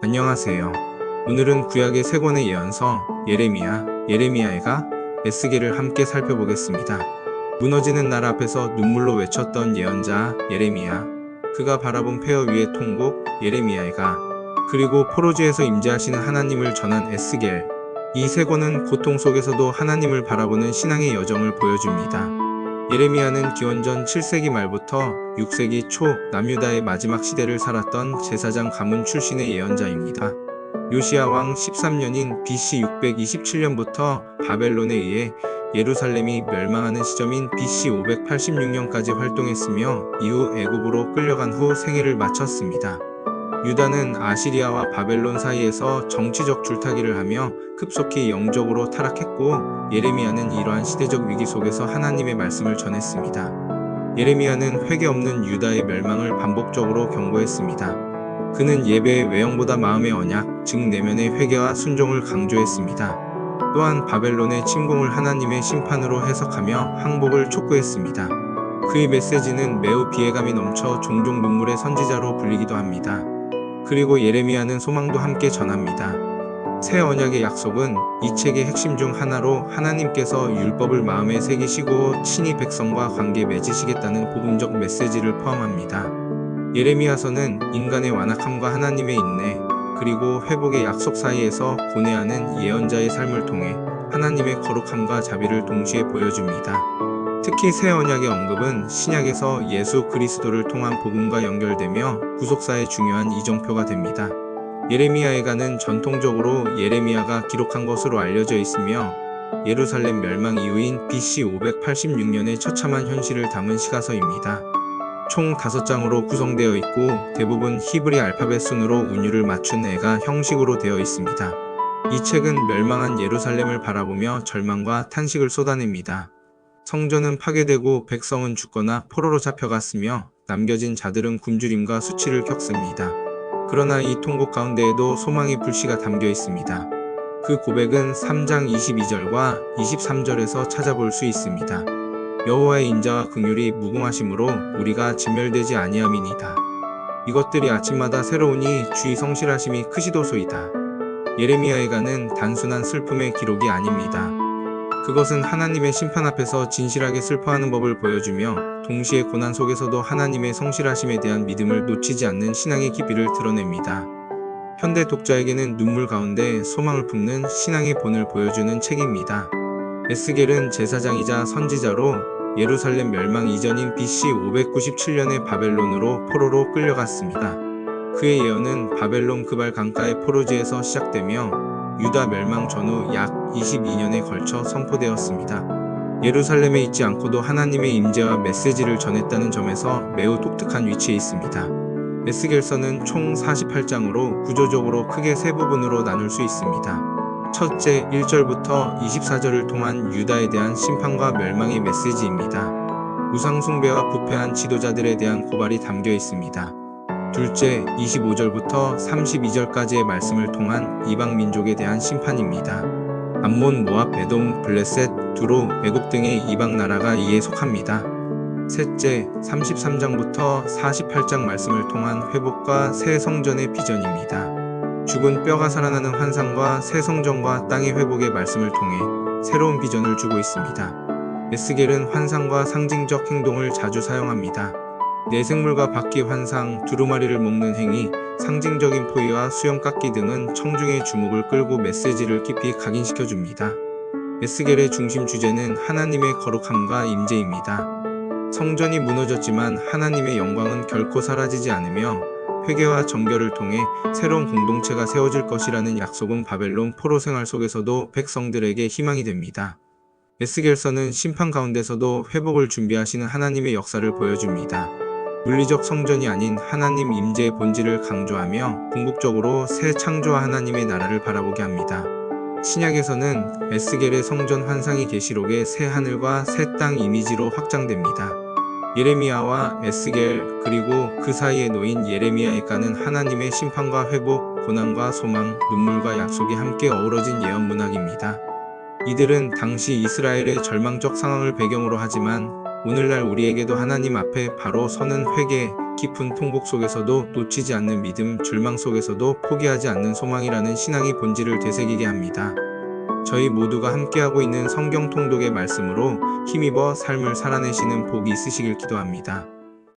안녕하세요. 오늘은 구약의 세 권의 예언서 예레미야, 예레미야가, 에스겔을 함께 살펴보겠습니다. 무너지는 날 앞에서 눈물로 외쳤던 예언자 예레미야, 그가 바라본 폐허 위의 통곡 예레미야가, 그리고 포로지에서 임재하시는 하나님을 전한 에스겔. 이 세 권은 고통 속에서도 하나님을 바라보는 신앙의 여정을 보여줍니다. 예레미야는 기원전 7세기 말부터 6세기 초 남유다의 마지막 시대를 살았던 제사장 가문 출신의 예언자입니다. 요시야 왕 13년인 BC 627년부터 바벨론에 의해 예루살렘이 멸망하는 시점인 BC 586년까지 활동했으며 이후 애굽으로 끌려간 후 생애를 마쳤습니다. 유다는 아시리아와 바벨론 사이에서 정치적 줄타기를 하며 급속히 영적으로 타락했고, 예레미야는 이러한 시대적 위기 속에서 하나님의 말씀을 전했습니다. 예레미야는 회개 없는 유다의 멸망을 반복적으로 경고했습니다. 그는 예배의 외형보다 마음의 언약, 즉 내면의 회개와 순종을 강조했습니다. 또한 바벨론의 침공을 하나님의 심판으로 해석하며 항복을 촉구했습니다. 그의 메시지는 매우 비애감이 넘쳐 종종 눈물의 선지자로 불리기도 합니다. 그리고 예레미야는 소망도 함께 전합니다. 새 언약의 약속은 이 책의 핵심 중 하나로 하나님께서 율법을 마음에 새기시고 친히 백성과 관계 맺으시겠다는 복음적 메시지를 포함합니다. 예레미야서는 인간의 완악함과 하나님의 인내, 그리고 회복의 약속 사이에서 고뇌하는 예언자의 삶을 통해 하나님의 거룩함과 자비를 동시에 보여줍니다. 특히 새 언약의 언급은 신약에서 예수 그리스도를 통한 복음과 연결되며 구속사의 중요한 이정표가 됩니다. 예레미야에가는 전통적으로 예레미야가 기록한 것으로 알려져 있으며 예루살렘 멸망 이후인 BC 586년의 처참한 현실을 담은 시가서입니다. 총 5장으로 구성되어 있고 대부분 히브리 알파벳 순으로 운율을 맞춘 애가 형식으로 되어 있습니다. 이 책은 멸망한 예루살렘을 바라보며 절망과 탄식을 쏟아냅니다. 성전은 파괴되고 백성은 죽거나 포로로 잡혀갔으며 남겨진 자들은 굶주림과 수치를 겪습니다. 그러나 이 통곡 가운데에도 소망의 불씨가 담겨 있습니다. 그 고백은 3장 22절과 23절에서 찾아볼 수 있습니다. 여호와의 인자와 긍휼이 무궁하심으로 우리가 진멸되지 아니함이니이다. 이것들이 아침마다 새로우니 주의 성실하심이 크시도소이다. 예레미야에가는 단순한 슬픔의 기록이 아닙니다. 그것은 하나님의 심판 앞에서 진실하게 슬퍼하는 법을 보여주며 동시에 고난 속에서도 하나님의 성실하심에 대한 믿음을 놓치지 않는 신앙의 깊이를 드러냅니다. 현대 독자에게는 눈물 가운데 소망을 품는 신앙의 본을 보여주는 책입니다. 에스겔은 제사장이자 선지자로 예루살렘 멸망 이전인 BC 597년에 바벨론으로 포로로 끌려갔습니다. 그의 예언은 바벨론 그발 강가의 포로지에서 시작되며 유다 멸망 전후 약 22년에 걸쳐 선포되었습니다. 예루살렘에 있지 않고도 하나님의 임재와 메시지를 전했다는 점에서 매우 독특한 위치에 있습니다. 에스겔서는 총 48장으로 구조적으로 크게 세 부분으로 나눌 수 있습니다. 첫째, 1절부터 24절을 통한 유다에 대한 심판과 멸망의 메시지입니다. 우상숭배와 부패한 지도자들에 대한 고발이 담겨 있습니다. 둘째, 25절부터 32절까지의 말씀을 통한 이방 민족에 대한 심판입니다. 암몬, 모압, 에돔, 블레셋, 두로, 애굽 등의 이방 나라가 이에 속합니다. 셋째, 33장부터 48장 말씀을 통한 회복과 새 성전의 비전입니다. 죽은 뼈가 살아나는 환상과 새 성전과 땅의 회복의 말씀을 통해 새로운 비전을 주고 있습니다. 에스겔은 환상과 상징적 행동을 자주 사용합니다. 내생물과 바퀴 환상, 두루마리를 먹는 행위, 상징적인 포위와 수염깎기 등은 청중의 주목을 끌고 메시지를 깊이 각인시켜줍니다. 에스겔의 중심 주제는 하나님의 거룩함과 임재입니다. 성전이 무너졌지만 하나님의 영광은 결코 사라지지 않으며 회개와 정결을 통해 새로운 공동체가 세워질 것이라는 약속은 바벨론 포로 생활 속에서도 백성들에게 희망이 됩니다. 에스겔서는 심판 가운데서도 회복을 준비하시는 하나님의 역사를 보여줍니다. 물리적 성전이 아닌 하나님 임재의 본질을 강조하며 궁극적으로 새 창조와 하나님의 나라를 바라보게 합니다. 신약에서는 에스겔의 성전 환상이 계시록의 새 하늘과 새 땅 이미지로 확장됩니다. 예레미야와 에스겔 그리고 그 사이에 놓인 예레미야에가는 하나님의 심판과 회복, 고난과 소망, 눈물과 약속이 함께 어우러진 예언 문학입니다. 이들은 당시 이스라엘의 절망적 상황을 배경으로 하지만 오늘날 우리에게도 하나님 앞에 바로 서는 회개, 깊은 통곡 속에서도 놓치지 않는 믿음, 절망 속에서도 포기하지 않는 소망이라는 신앙의 본질을 되새기게 합니다. 저희 모두가 함께하고 있는 성경 통독의 말씀으로 힘입어 삶을 살아내시는 복이 있으시길 기도합니다.